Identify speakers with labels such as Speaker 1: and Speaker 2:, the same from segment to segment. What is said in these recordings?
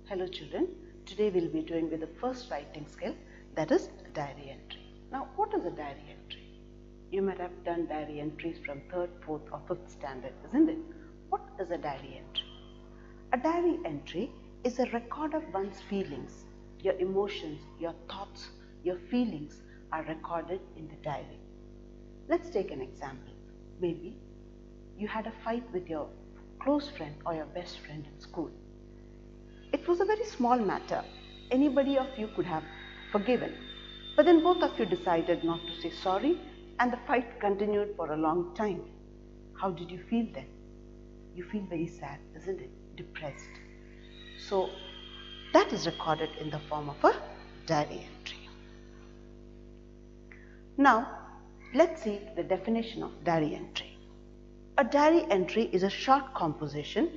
Speaker 1: Hello children, today we will be doing with the first writing skill, that is diary entry. Now what is a diary entry? You might have done diary entries from 3rd, 4th or 5th standard, isn't it? What is a diary entry? A diary entry is a record of one's feelings. Your emotions, your thoughts, your feelings are recorded in the diary. Let's take an example. Maybe you had a fight with your close friend or your best friend in school. It was a very small matter. Anybody of you could have forgiven. But then both of you decided not to say sorry and the fight continued for a long time. How did you feel then? You feel very sad, isn't it? Depressed. So that is recorded in the form of a diary entry. Now let's see the definition of diary entry. A diary entry is a short composition.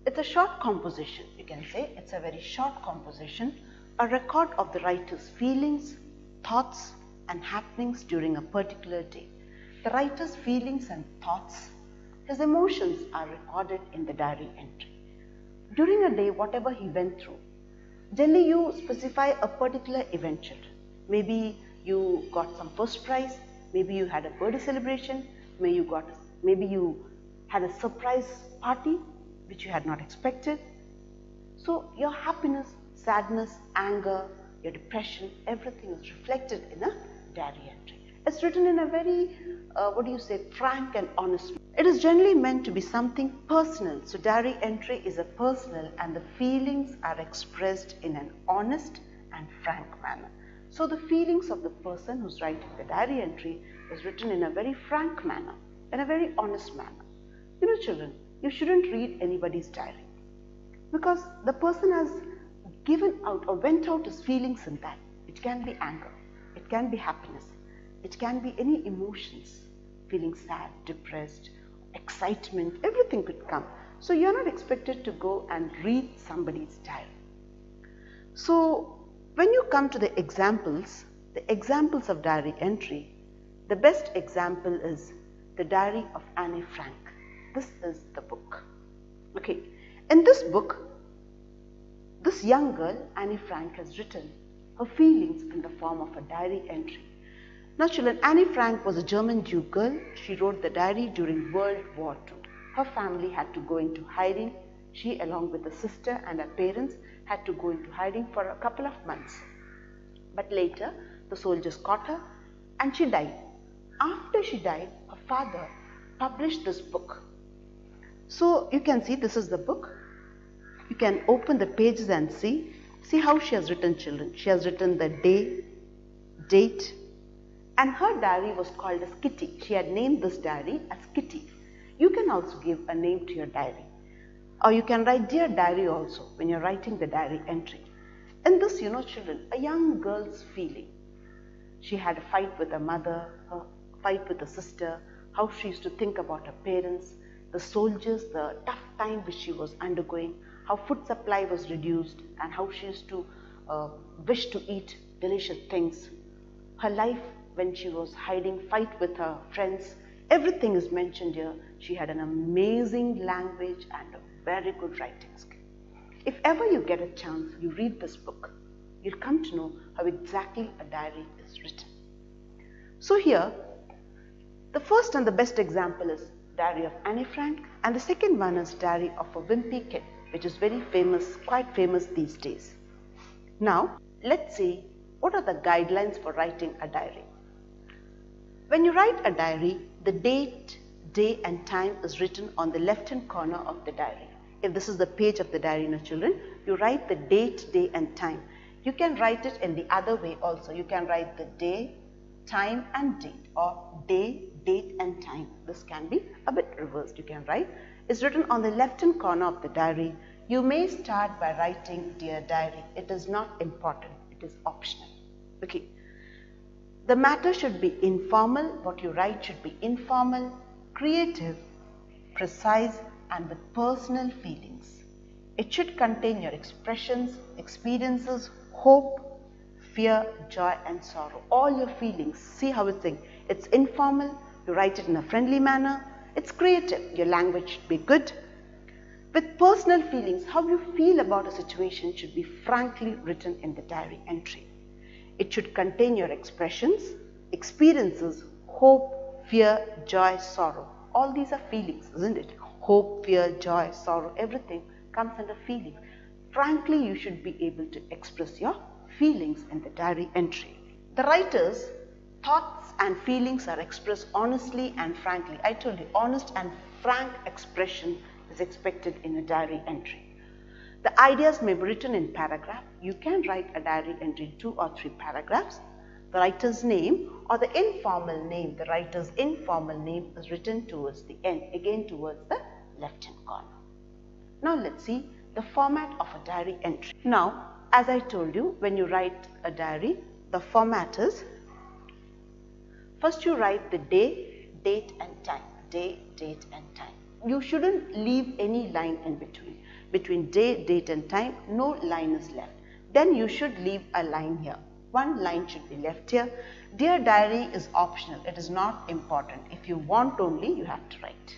Speaker 1: It's a short composition, you can say. It's a very short composition, a record of the writer's feelings, thoughts and happenings during a particular day. The writer's feelings and thoughts, his emotions are recorded in the diary entry. During a day, whatever he went through, generally you specify a particular event, children. Maybe you got some first prize, maybe you had a birthday celebration, maybe you had a surprise party which you had not expected. So your happiness, sadness, anger, your depression, everything is reflected in a diary entry. It's written in a very, frank and honest way. It is generally meant to be something personal. So diary entry is a personal and the feelings are expressed in an honest and frank manner. So the feelings of the person who's writing the diary entry is written in a very frank manner, in a very honest manner. You know children, you shouldn't read anybody's diary because the person has given out or went out his feelings in that. It can be anger, it can be happiness, it can be any emotions, feeling sad, depressed, excitement, everything could come. So you're not expected to go and read somebody's diary. So when you come to the examples of diary entry, the best example is the Diary of Anne Frank. This is the book. Okay, in this book, this young girl, Anne Frank, has written her feelings in the form of a diary entry. Now children, Anne Frank was a German Jew girl. She wrote the diary during World War II. Her family had to go into hiding. She, along with her sister and her parents, had to go into hiding for a couple of months. But later, the soldiers caught her and she died. After she died, her father published this book. So you can see this is the book. You can open the pages and see how she has written, children. She has written the day, date, and her diary was called as Kitty. She had named this diary as Kitty. You can also give a name to your diary. Or you can write Dear Diary also when you're writing the diary entry. In this, you know children, a young girl's feeling. She had a fight with her mother, a fight with her sister, how she used to think about her parents, the soldiers, the tough time which she was undergoing, how food supply was reduced and how she used to wish to eat delicious things. Her life when she was hiding, fight with her friends, everything is mentioned here. She had an amazing language and a very good writing skill. If ever you get a chance, you read this book, you'll come to know how exactly a diary is written. So here, the first and the best example is Diary of Anne Frank, and the second one is Diary of a Wimpy Kid, which is very famous, quite famous these days. Now, let's see what are the guidelines for writing a diary. When you write a diary, the date, day and time is written on the left-hand corner of the diary. If this is the page of the diary, now children, you write the date, day and time. You can write it in the other way also. You can write the day, time and date, or day, date and time. This can be a bit reversed. You can write. It's written on the left-hand corner of the diary. You may start by writing Dear Diary. It is not important. It is optional. Okay. The matter should be informal. What you write should be informal, creative, precise and with personal feelings. It should contain your expressions, experiences, hope, fear, joy and sorrow. All your feelings. See how it's saying. It's informal. You write it in a friendly manner. It's creative. Your language should be good. With personal feelings, how you feel about a situation should be frankly written in the diary entry. It should contain your expressions, experiences, hope, fear, joy, sorrow. All these are feelings, isn't it? Hope, fear, joy, sorrow, everything comes under feelings. Frankly, you should be able to express your feelings in the diary entry. The writer's thoughts and feelings are expressed honestly and frankly. I told you, honest and frank expression is expected in a diary entry. The ideas may be written in paragraph. You can write a diary entry in 2 or 3 paragraphs. The writer's name or the informal name, the writer's informal name is written towards the end, again towards the left-hand corner. Now let's see the format of a diary entry. Now, as I told you, when you write a diary, the format is, first you write the day, date and time. Day, date and time. You shouldn't leave any line in between. Between day, date and time, no line is left. Then you should leave a line here. One line should be left here. Dear diary is optional. It is not important. If you want only, you have to write.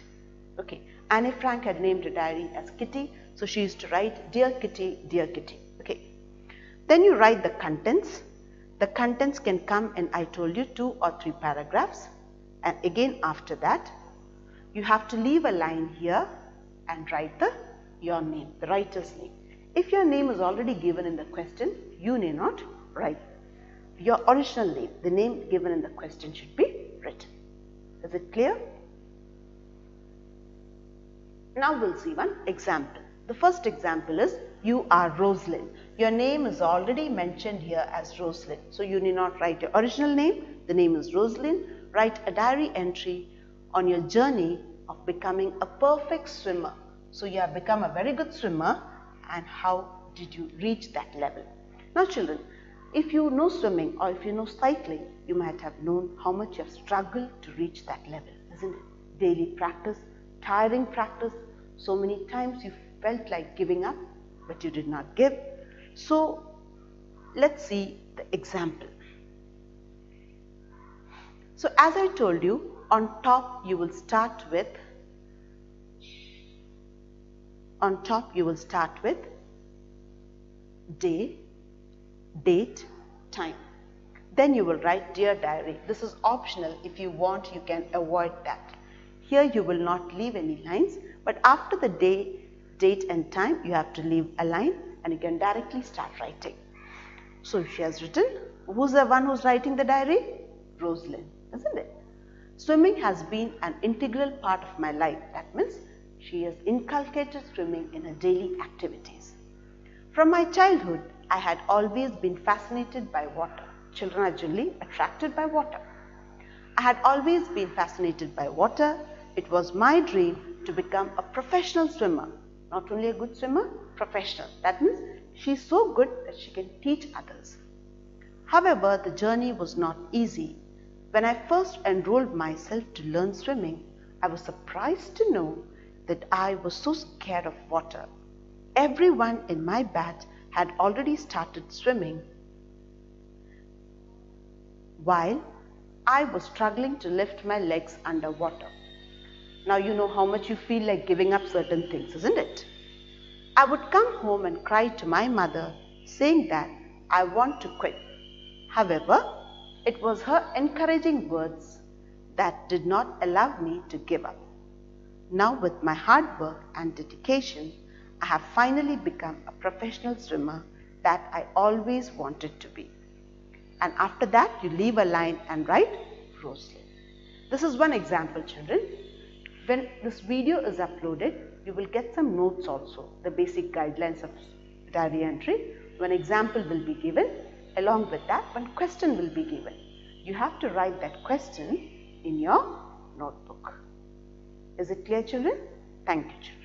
Speaker 1: Okay. Anne Frank had named a diary as Kitty. So she used to write, Dear Kitty, Dear Kitty. Okay. Then you write the contents. The contents can come in, I told you, 2 or 3 paragraphs. And again after that, you have to leave a line here and write your name, the writer's name. If your name is already given in the question, you need not write. Your original name, the name given in the question should be written. Is it clear? Now we'll see one example. The first example is, you are Rosalind. Your name is already mentioned here as Rosalind. So you need not write your original name. The name is Rosalind. Write a diary entry on your journey of becoming a perfect swimmer. So you have become a very good swimmer, and how did you reach that level? Now children, if you know swimming or if you know cycling, you might have known how much you have struggled to reach that level, isn't it? Daily practice, tiring practice, so many times you felt like giving up, but you did not give. So let's see the example. So as I told you, on top you will start with day, date, time. Then you will write Dear Diary. This is optional. If you want, you can avoid that. Here you will not leave any lines, but after the day, date and time, you have to leave a line and you can directly start writing. So she has written, who's the one who's writing the diary? Rosalind, isn't it? Swimming has been an integral part of my life. That means she has inculcated swimming in her daily activities. From my childhood, I had always been fascinated by water. Children are generally attracted by water. I had always been fascinated by water. It was my dream to become a professional swimmer. Not only a good swimmer, professional. That means she's so good that she can teach others. However, the journey was not easy. When I first enrolled myself to learn swimming, I was surprised to know that I was so scared of water. Everyone in my batch had already started swimming, while I was struggling to lift my legs underwater. Now you know how much you feel like giving up certain things, isn't it? I would come home and cry to my mother, saying that I want to quit. However, it was her encouraging words that did not allow me to give up. Now with my hard work and dedication, I have finally become a professional swimmer that I always wanted to be. And after that, you leave a line and write Rosalind. This is one example, children. When this video is uploaded, you will get some notes also, the basic guidelines of diary entry. One example will be given. Along with that, one question will be given. You have to write that question in your notebook. Is it clear, children? Thank you, children.